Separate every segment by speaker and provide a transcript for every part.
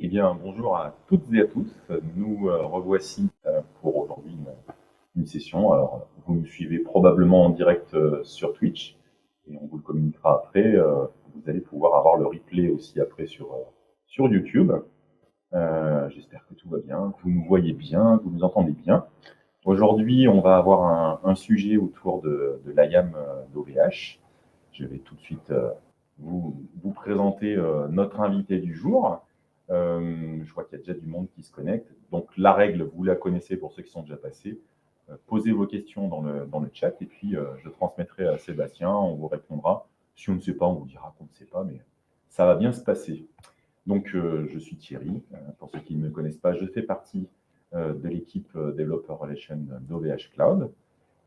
Speaker 1: Eh bien, bonjour à toutes et à tous. Nous revoici pour aujourd'hui une session. Alors, vous nous suivez probablement en direct sur Twitch et on vous le communiquera après. Vous allez pouvoir avoir le replay aussi après sur YouTube. J'espère que tout va bien, que vous nous voyez bien, que vous nous entendez bien. Aujourd'hui, on va avoir un sujet autour de l'IAM d'OVH. Je vais tout de suite vous présenter notre invité du jour. Je vois qu'il y a déjà du monde qui se connecte. Donc la règle, vous la connaissez pour ceux qui sont déjà passés. Posez vos questions dans le chat et puis je transmettrai à Sébastien, on vous répondra. Si on ne sait pas, on vous dira qu'on ne sait pas, mais ça va bien se passer. Donc je suis Thierry. Pour ceux qui ne me connaissent pas, je fais partie de l'équipe Developer Relations d'OVH Cloud.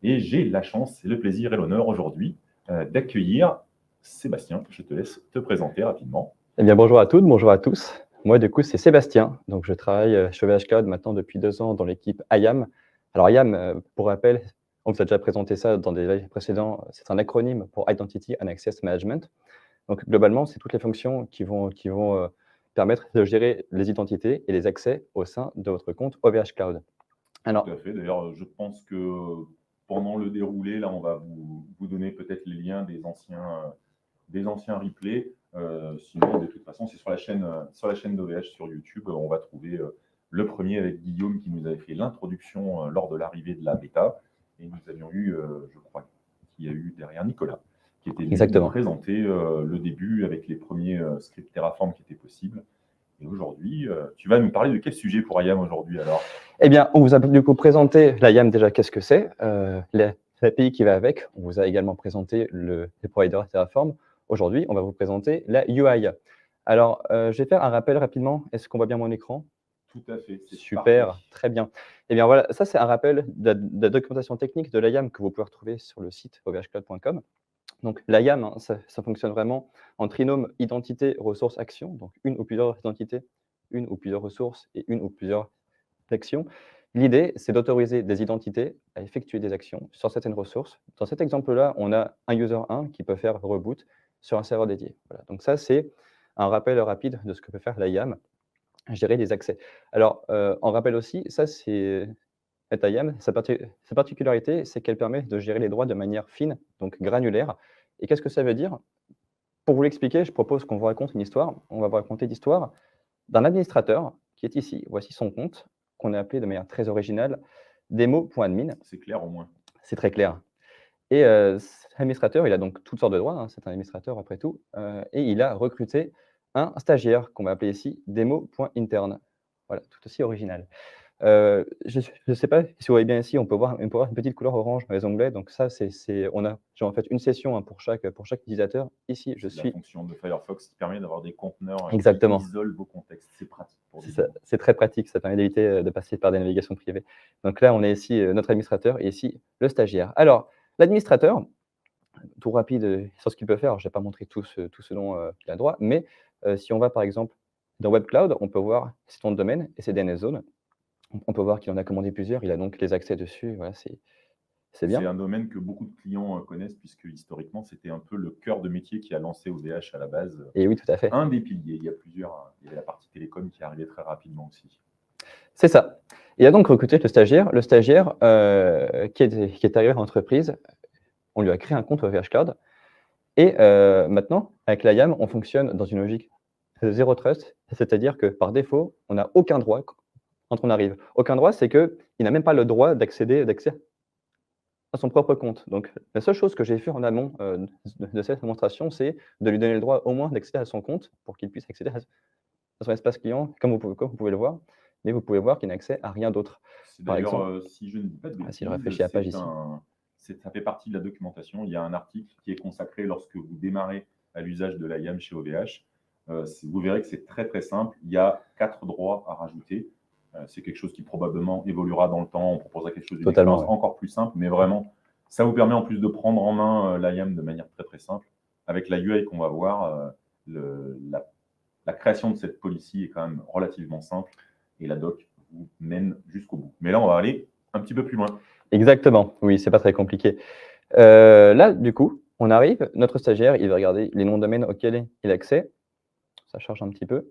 Speaker 1: Et j'ai la chance et le plaisir et l'honneur aujourd'hui d'accueillir Sébastien. Je te laisse te présenter rapidement.
Speaker 2: Eh bien, bonjour à toutes, bonjour à tous. Moi, du coup, c'est Sébastien. Donc, je travaille chez OVH Cloud maintenant depuis 2 ans dans l'équipe IAM. Alors, IAM, pour rappel, on vous a déjà présenté ça dans des lives précédents, c'est un acronyme pour Identity and Access Management. Donc, globalement, c'est toutes les fonctions qui vont permettre de gérer les identités et les accès au sein de votre compte OVH Cloud.
Speaker 1: Alors, tout à fait. D'ailleurs, je pense que pendant le déroulé, là, on va vous donner peut-être les liens des anciens replays. Sinon, de toute façon, c'est sur la chaîne d'OVH sur YouTube. On va trouver le premier avec Guillaume qui nous avait fait l'introduction lors de l'arrivée de la bêta. Et nous avions eu, je crois qu'il y a eu derrière Nicolas, qui était venu nous présenter le début avec les premiers scripts Terraform qui étaient possibles. Et aujourd'hui, tu vas nous parler de quel sujet pour IAM aujourd'hui alors?
Speaker 2: Eh bien, on vous a du coup présenté l'IAM déjà, qu'est-ce que c'est, l'API qui va avec. On vous a également présenté les providers Terraform. Aujourd'hui, on va vous présenter la UI. Alors, je vais faire un rappel rapidement. Est-ce qu'on voit bien mon écran?
Speaker 1: Tout à fait.
Speaker 2: Super, parfait. Très bien. Eh bien voilà, ça c'est un rappel de la documentation technique de l'IAM que vous pouvez retrouver sur le site ovhcloud.com. Donc l'IAM, hein, ça fonctionne vraiment en trinôme identité, ressources, action. Donc une ou plusieurs identités, une ou plusieurs ressources et une ou plusieurs actions. L'idée, c'est d'autoriser des identités à effectuer des actions sur certaines ressources. Dans cet exemple-là, on a un user 1 qui peut faire reboot sur un serveur dédié. Voilà. Donc ça, c'est un rappel rapide de ce que peut faire l'IAM, gérer les accès. Alors, en rappel aussi, ça, c'est cette IAM, sa particularité, c'est qu'elle permet de gérer les droits de manière fine, donc granulaire. Et qu'est-ce que ça veut dire? Pour vous l'expliquer, je propose qu'on vous raconte une histoire. On va vous raconter l'histoire d'un administrateur qui est ici. Voici son compte, qu'on a appelé de manière très originale demo.admin.
Speaker 1: C'est clair au moins.
Speaker 2: C'est très clair. Et cet administrateur, il a donc toutes sortes de droits, hein, c'est un administrateur après tout, et il a recruté un stagiaire qu'on va appeler ici demo.interne. Voilà, tout aussi original. Je ne sais pas si vous voyez bien ici, on peut voir une petite couleur orange dans les onglets. Donc ça, on a en fait une session, hein, pour chaque utilisateur. Ici, je suis…
Speaker 1: la fonction de Firefox qui permet d'avoir des conteneurs qui isolent vos contextes. C'est pratique.
Speaker 2: C'est très pratique, ça permet d'éviter de passer par des navigations privées. Donc là, on est ici notre administrateur et ici le stagiaire. Alors, l'administrateur, tout rapide sur ce qu'il peut faire. Alors, je ne vais pas montrer tout ce dont il a droit, mais si on va par exemple dans Web Cloud, on peut voir ses noms de domaine et ses DNS zones. On peut voir qu'il en a commandé plusieurs, il a donc les accès dessus, voilà, c'est bien.
Speaker 1: C'est un domaine que beaucoup de clients connaissent puisque historiquement, c'était un peu le cœur de métier qui a lancé OVH à la base.
Speaker 2: Et oui, tout à fait.
Speaker 1: Un des piliers, il y avait la partie télécom qui arrivait très rapidement aussi.
Speaker 2: C'est ça. Il a donc recruté le stagiaire qui est arrivé à l'entreprise, on lui a créé un compte OVH Cloud, et maintenant, avec l'IAM, on fonctionne dans une logique de zéro trust, c'est-à-dire que par défaut, on n'a aucun droit quand on arrive. Aucun droit, c'est qu'il n'a même pas le droit d'accès à son propre compte. Donc, la seule chose que j'ai fait en amont de cette démonstration, c'est de lui donner le droit au moins d'accéder à son compte pour qu'il puisse accéder à son espace client, comme vous pouvez le voir, mais vous pouvez voir qu'il n'a accès à rien d'autre.
Speaker 1: D'ailleurs, si je ne dis pas de bêtises,
Speaker 2: si je réfléchis à la page ici.
Speaker 1: Ça fait partie de la documentation. Il y a un article qui est consacré lorsque vous démarrez à l'usage de l'IAM chez OVH. Vous verrez que c'est très très simple. Il y a 4 droits à rajouter. C'est quelque chose qui probablement évoluera dans le temps. On proposera quelque chose d'une expérience encore plus simple, mais vraiment, ça vous permet en plus de prendre en main l'IAM de manière très très simple. Avec la UI qu'on va voir, la création de cette policy est quand même relativement simple et la doc vous mène jusqu'au bout. Mais là, on va aller un petit peu plus loin.
Speaker 2: Exactement, oui, c'est pas très compliqué. Là, du coup, on arrive, notre stagiaire, il va regarder les noms de domaine auxquels il a accès. Ça charge un petit peu.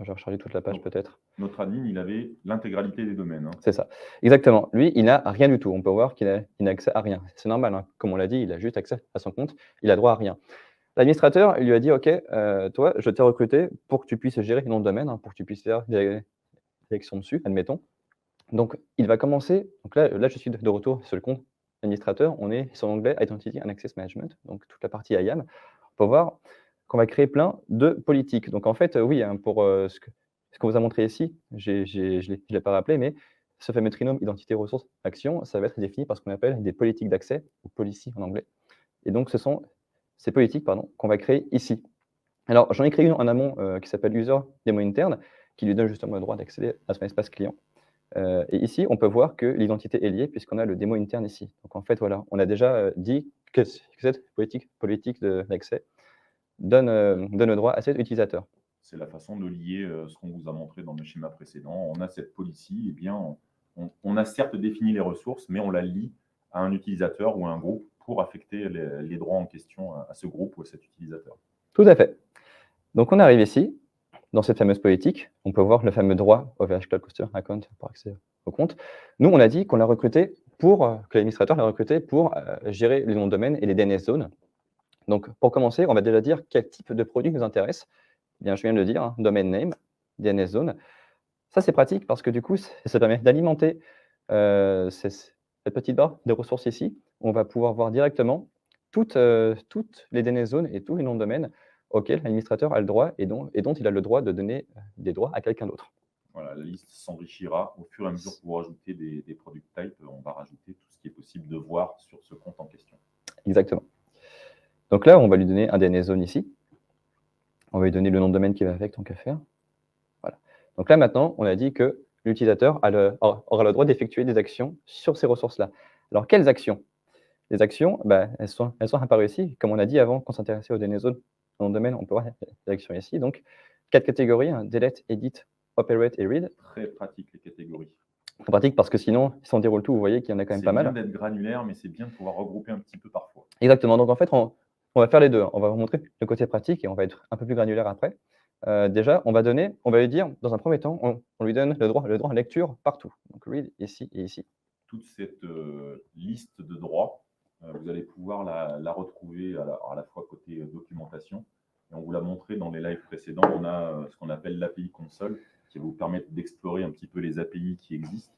Speaker 2: Je vais recharger toute la page
Speaker 1: Donc,
Speaker 2: peut-être.
Speaker 1: notre admin, il avait l'intégralité des domaines.
Speaker 2: C'est ça. Exactement. Lui, il n'a rien du tout. On peut voir qu'il n'a accès à rien. C'est normal, hein. Comme on l'a dit, il a juste accès à son compte. Il a droit à rien. L'administrateur, il lui a dit: «OK, toi, je t'ai recruté pour que tu puisses gérer les noms de domaine, hein, pour que tu puisses faire des actions dessus», admettons. Donc il va commencer donc là, je suis de retour sur le compte administrateur. On est sur l'onglet Identity and Access Management, donc toute la partie IAM. On peut voir qu'on va créer plein de politiques. Donc en fait, oui, hein, pour, ce qu'on vous a montré ici, je l'ai pas rappelé, mais ce fameux trinôme identité, ressources, action, ça va être défini par ce qu'on appelle des politiques d'accès ou policy en anglais. Et donc ce sont ces politiques, pardon, qu'on va créer ici. Alors j'en ai créé une en amont, qui s'appelle User Démo Interne, qui lui donne justement le droit d'accéder à son espace client. Et ici, on peut voir que l'identité est liée puisqu'on a le démo interne ici. Donc en fait, voilà, on a déjà, dit que cette politique d'accès donne le droit à cet utilisateur.
Speaker 1: C'est la façon de lier ce qu'on vous a montré dans le schéma précédent. On a cette policy, eh bien, on a certes défini les ressources, mais on la lie à un utilisateur ou à un groupe pour affecter les droits en question à ce groupe ou à cet utilisateur.
Speaker 2: Tout à fait. Donc on arrive ici, dans cette fameuse politique, on peut voir le fameux droit au VH Cloud Cluster Account pour accéder au compte. Nous, on a dit qu'on l'a recruté que l'administrateur l'a recruté pour gérer les noms de domaine et les DNS zones. Donc pour commencer, on va déjà dire quel type de produit nous intéresse. Eh bien, je viens de le dire, hein, domain name, DNS zone. Ça, c'est pratique parce que du coup, ça permet d'alimenter cette petite barre de ressources ici. On va pouvoir voir directement toutes les DNS zones et tous les noms de domaine auxquels l'administrateur a le droit et dont il a le droit de donner des droits à quelqu'un d'autre.
Speaker 1: Voilà, la liste s'enrichira au fur et à mesure que vous rajoutez des product types. On va rajouter tout ce qui est possible de voir sur ce compte en question.
Speaker 2: Exactement. Donc là, on va lui donner un DNS zone ici. On va lui donner le nom de domaine qui va avec, tant qu'à faire. Voilà. Donc là, maintenant, on a dit que l'utilisateur aura le droit d'effectuer des actions sur ces ressources-là. Alors, quelles actions? Les actions, elles sont apparues ici. Comme on a dit avant, quand on s'intéressait aux DNS zones dans le domaine, on peut voir les actions ici. Donc, 4 catégories, hein, delete, edit, operate et read.
Speaker 1: Très pratique, les catégories.
Speaker 2: Très pratique parce que sinon, si on déroule tout, vous voyez qu'il y en a quand même pas mal.
Speaker 1: C'est bien d'être granulaire, mais c'est bien de pouvoir regrouper un petit peu parfois.
Speaker 2: Exactement. Donc, en fait, on va faire les deux. On va vous montrer le côté pratique et on va être un peu plus granulaire après. Déjà, on va lui dire, dans un premier temps, on lui donne le droit à lecture partout. Donc, read ici et ici.
Speaker 1: Toute cette liste de droits, vous allez pouvoir la retrouver à la fois côté documentation. Et on vous l'a montré dans les lives précédents. On a ce qu'on appelle l'API console qui va vous permettre d'explorer un petit peu les API qui existent.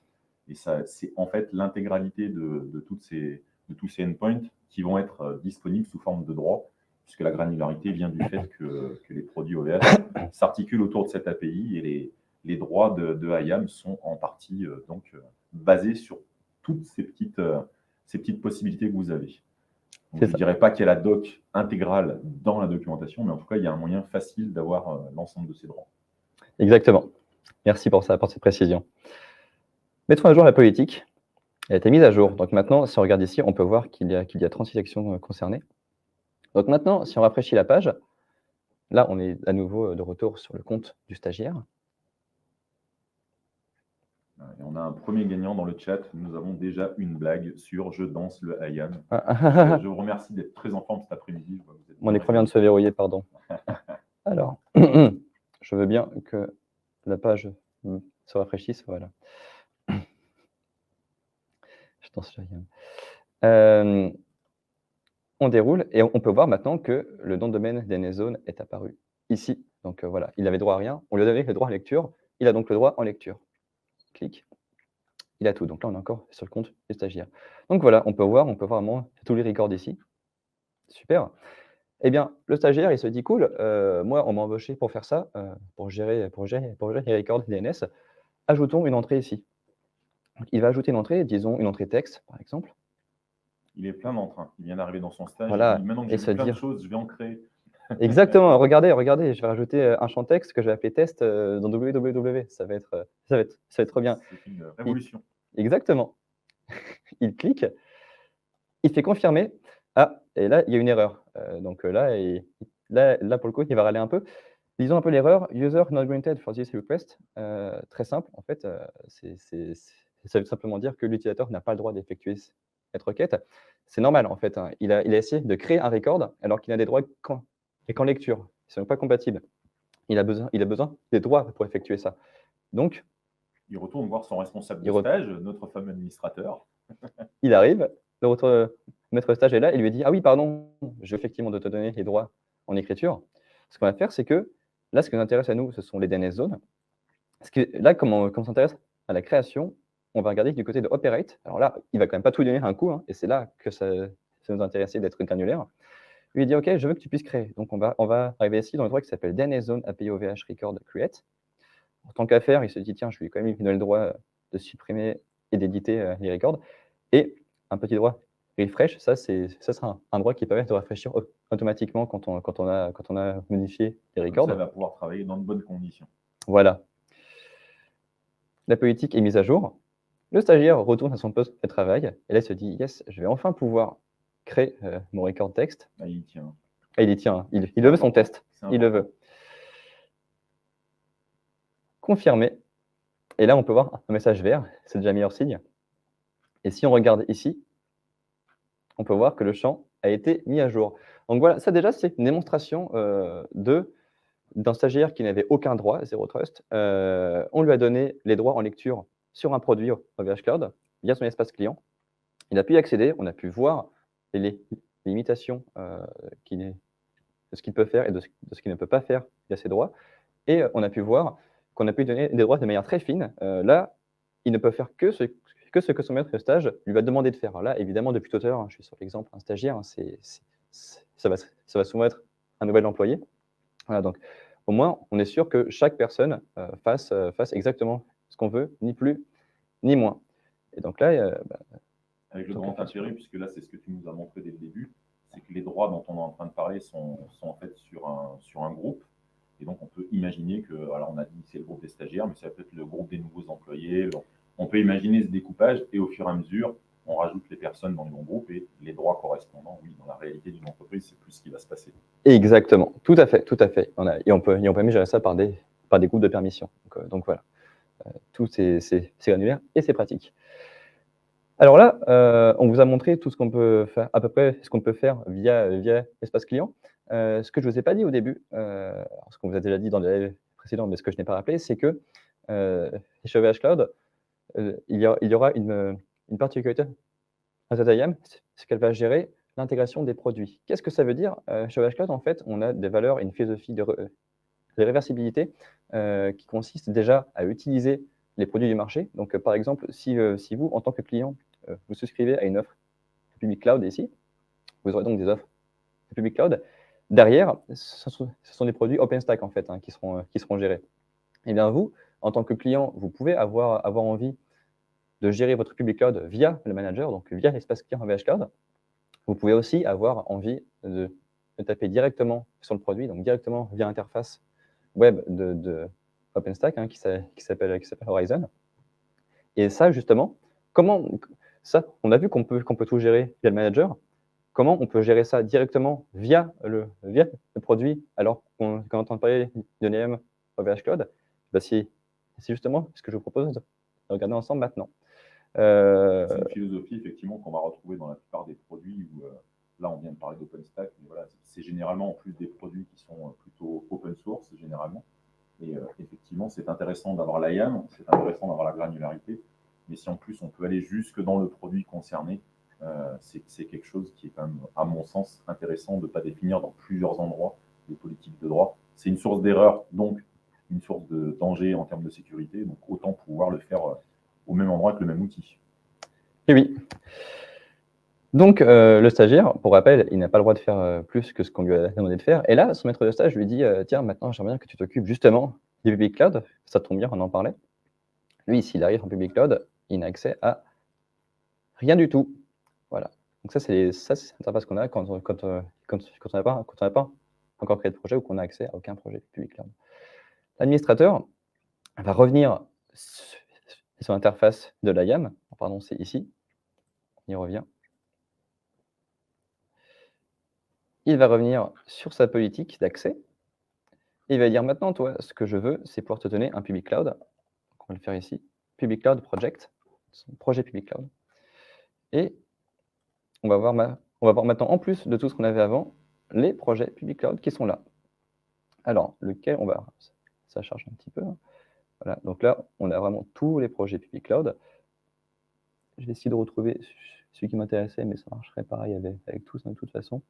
Speaker 1: Et ça, c'est en fait l'intégralité de tous ces endpoints qui vont être disponibles sous forme de droits, puisque la granularité vient du fait que les produits OVH s'articulent autour de cette API et les droits de IAM sont en partie basés sur toutes ces petites possibilités que vous avez. Donc, je ne dirais pas qu'il y a la doc intégrale dans la documentation, mais en tout cas, il y a un moyen facile d'avoir l'ensemble de ces droits.
Speaker 2: Exactement. Merci pour ça, pour cette précision. Mettons à jour la politique. Elle a été mise à jour. Donc maintenant, si on regarde ici, on peut voir qu'il y a 36 actions concernées. Donc maintenant, si on rafraîchit la page, là, on est à nouveau de retour sur le compte du stagiaire.
Speaker 1: Et on a un premier gagnant dans le chat. Nous avons déjà une blague sur Je danse le IAM. Je vous remercie d'être très en forme cet après-midi.
Speaker 2: Mon écran vient de se verrouiller, pardon. Alors, je veux bien que la page se rafraîchisse. Voilà. Je danse le IAM. On déroule et on peut voir maintenant que le nom de domaine DNS Zone est apparu ici. Donc voilà, il avait droit à rien. On lui a donné le droit à lecture. Il a donc le droit en lecture. Clic. Il a tout. Donc là, on est encore sur le compte du stagiaire. Donc voilà, on peut voir vraiment tous les records ici. Super. Eh bien, le stagiaire, il se dit cool, moi, on m'a embauché pour faire ça, pour gérer les records DNS. Ajoutons une entrée ici. Donc, il va ajouter une entrée, disons une entrée texte, par exemple.
Speaker 1: Il est plein d'entrain. Il vient d'arriver dans son stage.
Speaker 2: Voilà.
Speaker 1: Il dit, maintenant que j'ai vu plein de choses, je vais en créer.
Speaker 2: Exactement. Regardez, je vais rajouter un champ texte que je vais appeler test dans www. Ça va être trop bien.
Speaker 1: C'est une révolution.
Speaker 2: Exactement. Il clique, il fait confirmer. Ah, et là, il y a une erreur. Donc là, pour le coup, il va râler un peu. Lisons un peu l'erreur. User not granted for this request. Très simple, en fait, ça veut simplement dire que l'utilisateur n'a pas le droit d'effectuer cette requête. C'est normal, en fait. Hein. Il a essayé de créer un record alors qu'il a des droits qu'en lecture. Ils ne sont pas compatibles. il a besoin des droits pour effectuer ça. Donc,
Speaker 1: Il retourne voir son responsable
Speaker 2: Il
Speaker 1: de
Speaker 2: re-
Speaker 1: stage, notre fameux administrateur.
Speaker 2: il arrive, le maître stage est là, il lui dit: «Ah oui, pardon, je vais effectivement de te donner les droits en écriture». Ce qu'on va faire, c'est que là, ce qui nous intéresse à nous, ce sont les DNS zones. Parce que là, comme on s'intéresse à la création, on va regarder du côté de Operate. Alors là, il va quand même pas tout donner d'un coup, hein, et c'est là que ça nous intéressait d'être granulaire. Lui, il dit: «OK, je veux que tu puisses créer». Donc on va arriver ici dans le droit qui s'appelle DNS Zone API OVH Record Create. En tant qu'à faire, il se dit: «Tiens, je vais quand même lui donner le droit, de supprimer et d'éditer, les records». Et un petit droit refresh, ça sera un droit qui permet de rafraîchir automatiquement quand on a modifié les
Speaker 1: Comme ça,
Speaker 2: records.
Speaker 1: elle va pouvoir travailler dans de bonnes conditions.
Speaker 2: Voilà. La politique est mise à jour. Le stagiaire retourne à son poste de travail et là, il se dit: «Yes, je vais enfin pouvoir créer, mon record texte».
Speaker 1: Là, il tient.
Speaker 2: Et il y tient, hein. Il
Speaker 1: C'est
Speaker 2: le veut son
Speaker 1: important.
Speaker 2: test.
Speaker 1: C'est
Speaker 2: Il le
Speaker 1: important.
Speaker 2: veut. Confirmer. Et là, on peut voir un message vert, c'est déjà meilleur signe. Et si on regarde ici, on peut voir que le champ a été mis à jour. Donc voilà, ça déjà, c'est une démonstration, d'un stagiaire qui n'avait aucun droit, zéro trust. On lui a donné les droits en lecture sur un produit OVH Cloud via son espace client. Il a pu y accéder, on a pu voir les limitations, de ce qu'il peut faire et de ce qu'il ne peut pas faire via ses droits. Et on a pu voir qu'on a pu lui donner des droits de manière très fine. Là, il ne peut faire que ce que son maître de stage lui va demander de faire. Alors là, évidemment, depuis tout à l'heure, je suis sur l'exemple, un stagiaire, hein, ça va souvent être un nouvel employé. Voilà, donc au moins, on est sûr que chaque personne fasse exactement ce qu'on veut, ni plus ni moins. Et donc là,
Speaker 1: Avec le
Speaker 2: donc,
Speaker 1: grand intérêt, puisque là, c'est ce que tu nous as montré dès le début, c'est que les droits dont on est en train de parler sont en fait sur un groupe. Et donc, on peut imaginer que, alors on a dit c'est le groupe des stagiaires, mais ça peut être le groupe des nouveaux employés. Donc, on peut imaginer ce découpage et au fur et à mesure, on rajoute les personnes dans le bon groupe et les droits correspondants, oui, dans la réalité d'une entreprise, c'est plus ce qui va se passer.
Speaker 2: exactement, tout à fait, tout à fait. On peut même gérer ça par des groupes de permission. Donc voilà, tout c'est granulaire et c'est pratique. Alors là, on vous a montré tout ce qu'on peut faire, à peu près ce qu'on peut faire via l'espace client. Ce que je ne vous ai pas dit au début, ce qu'on vous a déjà dit dans les lives précédents, mais ce que je n'ai pas rappelé, c'est que chez OVH Cloud, il y aura une particularité à cette IAM, c'est qu'elle va gérer l'intégration des produits. Qu'est-ce que ça veut dire? Chez OVH Cloud, en fait, on a des valeurs et une philosophie de réversibilité qui consiste déjà à utiliser les produits du marché. Donc, par exemple, si vous, en tant que client, vous souscrivez à une offre public cloud ici, vous aurez donc des offres public cloud. Derrière, ce sont des produits OpenStack en fait, hein, qui seront gérés. Et bien vous, en tant que client, vous pouvez avoir envie de gérer votre public cloud via le manager, donc via l'espace client VH Cloud. Vous pouvez aussi avoir envie de taper directement sur le produit, donc directement via l'interface web de OpenStack, hein, qui s'appelle Horizon. Et ça, justement, on a vu qu'on peut tout gérer via le manager. Comment on peut gérer ça directement via le produit alors qu'on entend parler de l'IAM OVH Cloud? C'est justement ce que je vous propose de regarder ensemble maintenant.
Speaker 1: C'est une philosophie effectivement qu'on va retrouver dans la plupart des produits où là on vient de parler d'OpenStack, mais voilà, c'est généralement en plus des produits qui sont plutôt open source généralement. Et effectivement, c'est intéressant d'avoir l'IAM, c'est intéressant d'avoir la granularité, mais si en plus on peut aller jusque dans le produit concerné, c'est quelque chose qui est quand même, à mon sens, intéressant de ne pas définir dans plusieurs endroits des politiques de droit. C'est une source d'erreur, donc une source de danger en termes de sécurité, donc autant pouvoir le faire au même endroit que le même outil.
Speaker 2: Et oui. Donc, le stagiaire, pour rappel, il n'a pas le droit de faire plus que ce qu'on lui a demandé de faire. Et là, son maître de stage lui dit tiens, maintenant, j'aimerais bien que tu t'occupes justement du public cloud. Ça tombe bien, on en parlait. Lui, s'il arrive en public cloud, il n'a accès à rien du tout. Voilà. Donc, ça, c'est l'interface qu'on a quand on n'a pas encore créé de projet ou qu'on n'a accès à aucun projet public cloud. L'administrateur va revenir sur l'interface de l'IAM. Pardon, c'est ici. On y revient. Il va revenir sur sa politique d'accès. Il va dire maintenant, toi, ce que je veux, c'est pouvoir te donner un public cloud. On va le faire ici. Public cloud project, son projet public cloud. Et on va voir maintenant, en plus de tout ce qu'on avait avant, les projets public cloud qui sont là. Alors, lequel on va... Ça charge un petit peu. Voilà, donc là, on a vraiment tous les projets public cloud. Je vais essayer de retrouver celui qui m'intéressait, mais ça marcherait pareil avec tous, de toute façon.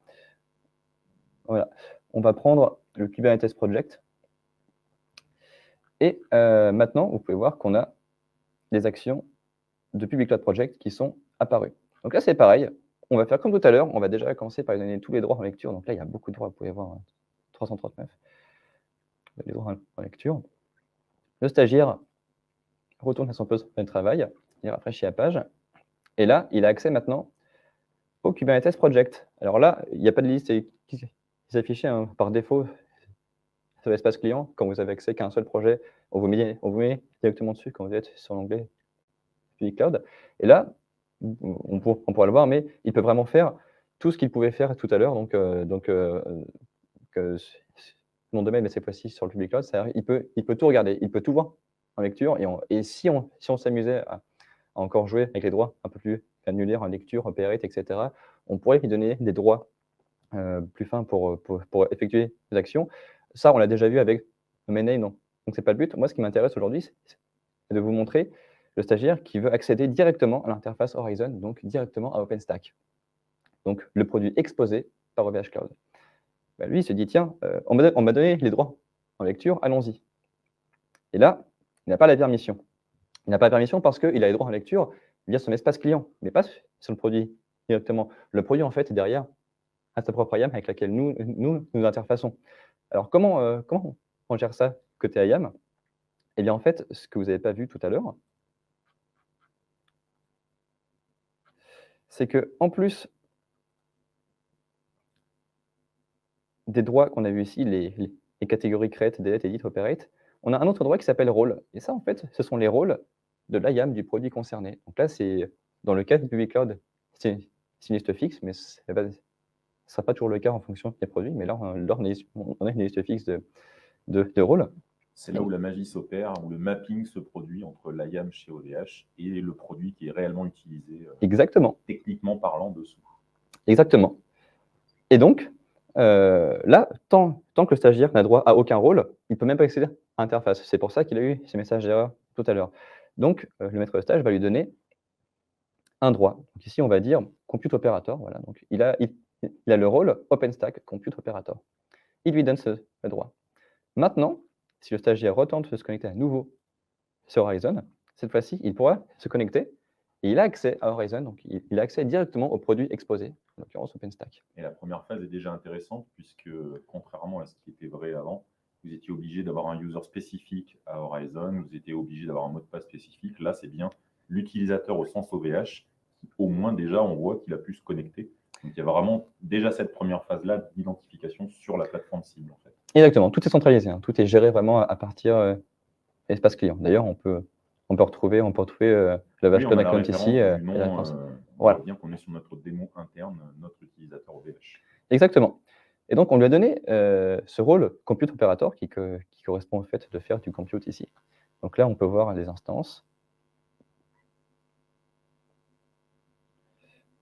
Speaker 2: Voilà, on va prendre le Kubernetes Project. Et maintenant, vous pouvez voir qu'on a des actions de Public Cloud Project qui sont apparues. Donc là, c'est pareil. On va faire comme tout à l'heure. On va déjà commencer par lui donner tous les droits en lecture. Donc là, il y a beaucoup de droits. Vous pouvez voir 339. Les droits en lecture. Le stagiaire retourne à son poste de travail. Il rafraîchit la page. Et là, il a accès maintenant au Kubernetes Project. Alors là, il n'y a pas de liste qui s'affiche par défaut sur l'espace client. Quand vous avez accès qu'à un seul projet, on vous met directement dessus quand vous êtes sur l'onglet Public Cloud. Et là, on pourra le voir, mais il peut vraiment faire tout ce qu'il pouvait faire tout à l'heure. Donc nom de domaine, mais cette fois-ci sur le Public Cloud, c'est-à-dire il peut tout regarder, il peut tout voir en lecture. Et si on s'amusait à encore jouer avec les droits un peu plus granulaires en lecture, en PRIT, etc., on pourrait lui donner des droits plus fins pour effectuer les actions. Ça, on l'a déjà vu avec Domain non. Donc, ce n'est pas le but. Moi, ce qui m'intéresse aujourd'hui, c'est de vous montrer le stagiaire qui veut accéder directement à l'interface Horizon, donc directement à OpenStack. Donc, le produit exposé par OVH Cloud. Bah, lui, il se dit, tiens, on m'a donné les droits en lecture, allons-y. Et là, il n'a pas la permission. Il n'a pas la permission parce qu'il a les droits en lecture via son espace client, mais pas sur le produit directement. Le produit, en fait, est derrière à sa propre IAM avec laquelle nous interfaçons. Alors, comment on gère ça côté IAM? Eh bien, en fait, ce que vous n'avez pas vu tout à l'heure, c'est qu'en plus des droits qu'on a vu ici, les catégories create, delete, edit, operate, on a un autre droit qui s'appelle rôle. Et ça, en fait, ce sont les rôles de l'IAM du produit concerné. Donc là, c'est dans le cas du Public Cloud, c'est une liste fixe, mais ce ne sera pas toujours le cas en fonction des produits. Mais là, on a une liste fixe de rôles.
Speaker 1: C'est là où la magie s'opère, où le mapping se produit entre l'IAM chez OVH et le produit qui est réellement utilisé,
Speaker 2: Exactement.
Speaker 1: Techniquement parlant, dessous.
Speaker 2: Exactement. Et donc, là, tant que le stagiaire n'a droit à aucun rôle, il ne peut même pas accéder à l'interface. C'est pour ça qu'il a eu ces messages d'erreur tout à l'heure. Donc, le maître de stage va lui donner un droit. Donc ici, on va dire Compute Operator. Voilà. Donc, il a le rôle OpenStack Compute Operator. Il lui donne ce droit. Maintenant, si le stagiaire retente de se connecter à nouveau sur Horizon, cette fois-ci, il pourra se connecter et il a accès à Horizon. Donc, il a accès directement au produit exposé, en l'occurrence OpenStack.
Speaker 1: Et la première phase est déjà intéressante puisque, contrairement à ce qui était vrai avant, vous étiez obligé d'avoir un user spécifique à Horizon, vous étiez obligé d'avoir un mot de passe spécifique. Là, c'est bien l'utilisateur au sens OVH qui, au moins, déjà, on voit qu'il a pu se connecter. Donc, il y a vraiment déjà cette première phase-là d'identification sur la plateforme cible, en fait.
Speaker 2: Exactement, tout est centralisé, hein. Tout est géré vraiment à partir de l'espace client. D'ailleurs, on peut retrouver le OVH Cloud Account ici.
Speaker 1: On voit bien qu'on est sur notre démo interne, notre utilisateur OVH.
Speaker 2: Exactement. Et donc, on lui a donné ce rôle Compute Operator qui correspond au fait de faire du compute ici. Donc là, on peut voir les instances.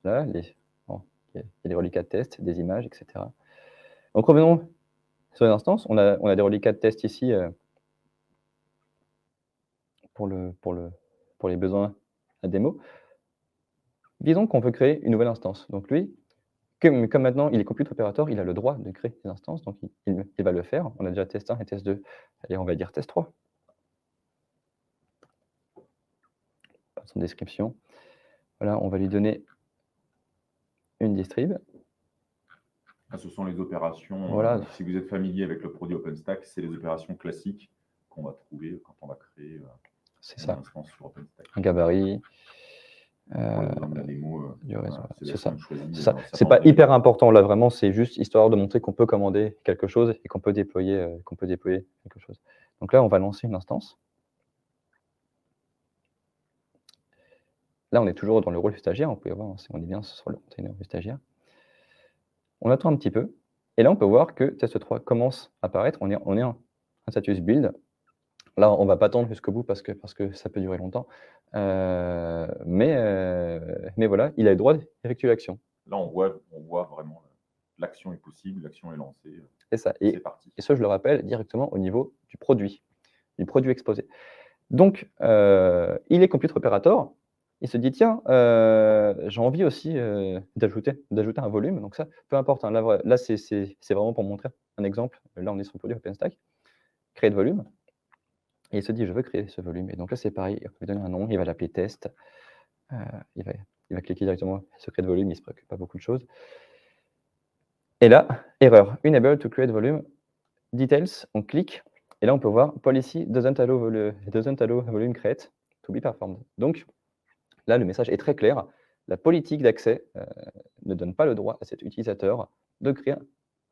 Speaker 2: Là, il y a des reliquats de test, des images, etc. Donc, revenons sur les instances. On a des reliquats de test ici pour les besoins à démo. Disons qu'on veut créer une nouvelle instance. Donc lui, comme maintenant il est Compute Operator, il a le droit de créer des instances, donc il va le faire. On a déjà test 1 et test 2. Allez, on va dire test 3. Son description. Voilà, on va lui donner une distrib.
Speaker 1: Ce sont les opérations,
Speaker 2: voilà.
Speaker 1: Si vous êtes familier avec le produit OpenStack, c'est les opérations classiques qu'on va trouver quand on va créer une instance sur OpenStack.
Speaker 2: Un gabarit.
Speaker 1: Du réseau.
Speaker 2: C'est ça. C'est pas hyper important là, vraiment, c'est juste histoire de montrer qu'on peut commander quelque chose et qu'on peut déployer quelque chose. Donc là, on va lancer une instance. Là, on est toujours dans le rôle du stagiaire. On peut voir, on est bien sur le container du stagiaire. On attend un petit peu. Et là, on peut voir que test 3 commence à apparaître. On est en status build. Là, on ne va pas attendre jusqu'au bout parce que ça peut durer longtemps. Mais voilà, il a le droit d'effectuer l'action.
Speaker 1: Là, on voit vraiment l'action est possible, l'action est lancée,
Speaker 2: C'est ça.
Speaker 1: c'est parti.
Speaker 2: Et ça, je le rappelle, directement au niveau du produit exposé. Donc, il est Compute Operator. Il se dit: «Tiens, j'ai envie aussi, d'ajouter un volume». Donc ça, peu importe, hein, là, c'est vraiment pour montrer un exemple. Là, on est sur le produit OpenStack, créer de volume et il se dit: «Je veux créer ce volume» et donc là, c'est pareil, il va lui donner un nom, il va l'appeler test. Heu, il va cliquer directement sur créer de volume, il ne se préoccupe pas beaucoup de choses et là, erreur, unable to create volume details, on clique et là, on peut voir policy doesn't allow volume create to be performed. Donc là, le message est très clair. La politique d'accès ne donne pas le droit à cet utilisateur de créer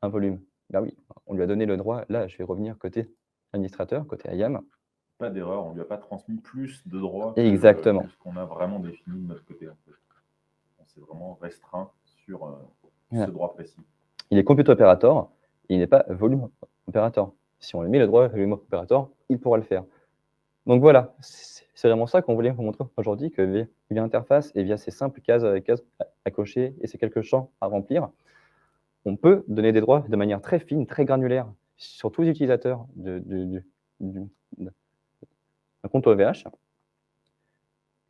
Speaker 2: un volume. Là, oui, on lui a donné le droit. Là, je vais revenir côté administrateur, côté IAM.
Speaker 1: Pas d'erreur, on ne lui a pas transmis plus de droits
Speaker 2: Exactement.
Speaker 1: que ce qu'on a vraiment défini de notre côté. En fait. On s'est vraiment restreint sur ce droit précis.
Speaker 2: Il est compute operator, il n'est pas volume operator. Si on lui met le droit volume operator, il pourra le faire. Donc voilà, c'est vraiment ça qu'on voulait vous montrer aujourd'hui, que via l'interface et via ces simples cases à cocher et ces quelques champs à remplir, on peut donner des droits de manière très fine, très granulaire sur tous les utilisateurs d'un compte OVH,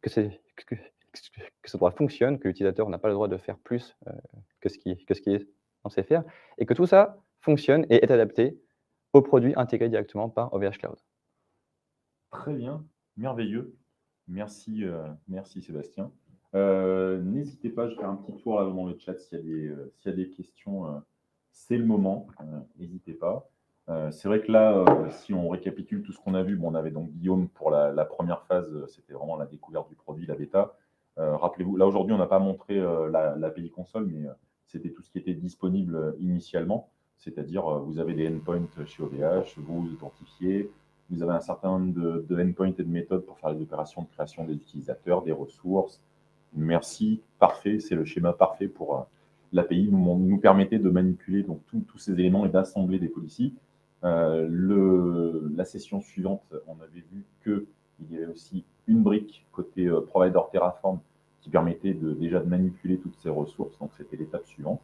Speaker 2: que ce droit fonctionne, que l'utilisateur n'a pas le droit de faire plus que ce qui est censé faire, et que tout ça fonctionne et est adapté aux produits intégrés directement par OVH Cloud.
Speaker 1: Très bien, merveilleux. Merci, merci Sébastien. N'hésitez pas, je fais un petit tour là dans le chat s'il y a des questions, c'est le moment, n'hésitez pas. C'est vrai que là, si on récapitule tout ce qu'on a vu, bon, on avait donc Guillaume pour la première phase, c'était vraiment la découverte du produit, la bêta. Rappelez-vous, là aujourd'hui, on n'a pas montré l'API console, mais c'était tout ce qui était disponible initialement, c'est-à-dire vous avez des endpoints chez OVH, vous vous authentifiez, vous avez un certain nombre de endpoints et de méthodes pour faire les opérations de création des utilisateurs, des ressources. Merci, parfait, c'est le schéma parfait pour l'API. Nous permettait de manipuler donc tous ces éléments et d'assembler des policies. La session suivante, on avait vu qu'il y avait aussi une brique côté provider Terraform qui permettait déjà de manipuler toutes ces ressources. Donc, c'était l'étape suivante.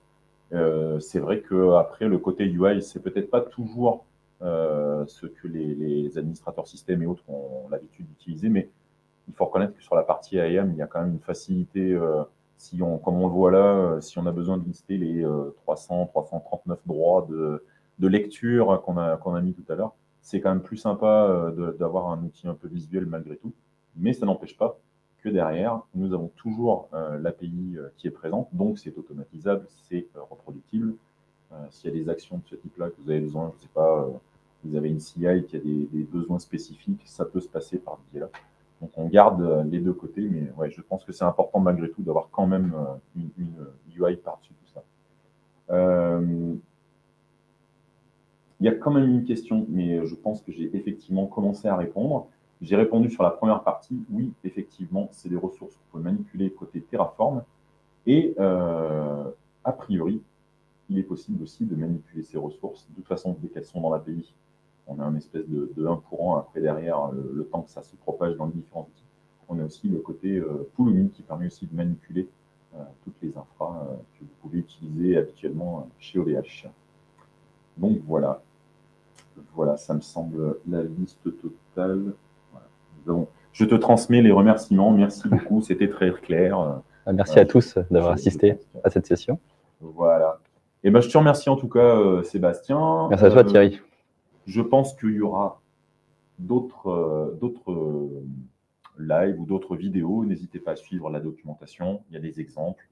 Speaker 1: C'est vrai qu'après, le côté UI, c'est peut-être pas toujours ce que les administrateurs système et autres ont l'habitude d'utiliser, mais il faut reconnaître que sur la partie IAM, il y a quand même une facilité, comme on le voit là, si on a besoin de lister les 339 droits de lecture qu'on a mis tout à l'heure, c'est quand même plus sympa d'avoir un outil un peu visuel malgré tout, mais ça n'empêche pas que derrière, nous avons toujours l'API qui est présente, donc c'est automatisable, c'est reproductible. S'il y a des actions de ce type-là que vous avez besoin, je ne sais pas, vous avez une CI qui a des besoins spécifiques, ça peut se passer par ce biais-là. Donc on garde les deux côtés, mais ouais, je pense que c'est important malgré tout d'avoir quand même une UI par-dessus tout ça. Il y a quand même une question, mais je pense que j'ai effectivement commencé à répondre. J'ai répondu sur la première partie, oui, effectivement, c'est des ressources qu'on peut manipuler côté Terraform. Et a priori, il est possible aussi de manipuler ces ressources. De toute façon, dès qu'elles sont dans l'API, on a un espèce de 1 pour 1 après derrière, le temps que ça se propage dans les différents outils. On a aussi le côté Pulumi qui permet aussi de manipuler toutes les infras que vous pouvez utiliser habituellement chez OVH. Donc voilà. Voilà, ça me semble la liste totale. Voilà. Je te transmets les remerciements. Merci beaucoup, c'était très clair.
Speaker 2: Merci à tous d'avoir assisté à cette session.
Speaker 1: Voilà. Et ben, je te remercie en tout cas, Sébastien.
Speaker 2: Merci à toi, Thierry.
Speaker 1: Je pense qu'il y aura d'autres lives ou d'autres vidéos. N'hésitez pas à suivre la documentation. Il y a des exemples.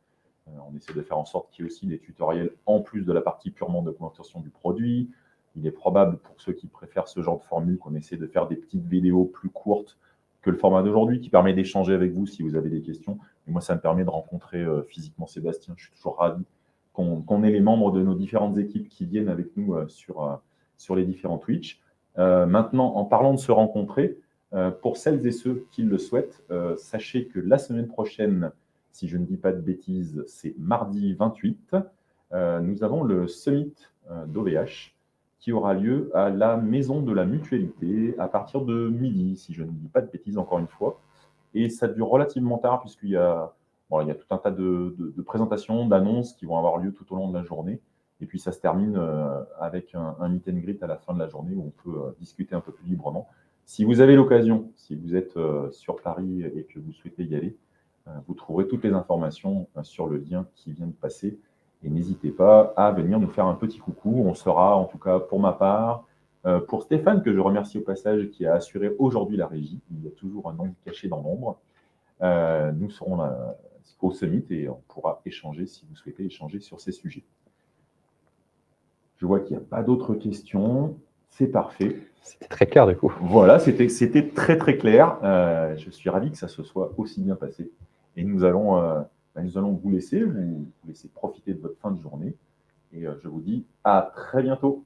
Speaker 1: On essaie de faire en sorte qu'il y ait aussi des tutoriels en plus de la partie purement documentation du produit. Il est probable, pour ceux qui préfèrent ce genre de formule, qu'on essaie de faire des petites vidéos plus courtes que le format d'aujourd'hui, qui permet d'échanger avec vous si vous avez des questions. Et moi, ça me permet de rencontrer physiquement Sébastien. Je suis toujours ravi qu'on ait les membres de nos différentes équipes qui viennent avec nous sur les différents Twitch. Maintenant, en parlant de se rencontrer, pour celles et ceux qui le souhaitent, sachez que la semaine prochaine, si je ne dis pas de bêtises, c'est mardi 28, nous avons le Summit d'OVH qui aura lieu à la Maison de la Mutualité à partir de midi, si je ne dis pas de bêtises encore une fois. Et ça dure relativement tard puisqu'il y a tout un tas de présentations, d'annonces qui vont avoir lieu tout au long de la journée. Et puis ça se termine avec un meet and greet à la fin de la journée où on peut discuter un peu plus librement. Si vous avez l'occasion, si vous êtes sur Paris et que vous souhaitez y aller, vous trouverez toutes les informations sur le lien qui vient de passer. Et n'hésitez pas à venir nous faire un petit coucou. On sera, en tout cas pour ma part, pour Stéphane, que je remercie au passage, qui a assuré aujourd'hui la régie. Il y a toujours un nom caché dans l'ombre. Nous serons là au Summit et on pourra échanger si vous souhaitez échanger sur ces sujets. Je vois qu'il n'y a pas d'autres questions. C'est parfait.
Speaker 2: C'était très clair du coup.
Speaker 1: Voilà, c'était très très clair. Je suis ravi que ça se soit aussi bien passé. Et nous allons vous laisser profiter de votre fin de journée. Et je vous dis à très bientôt.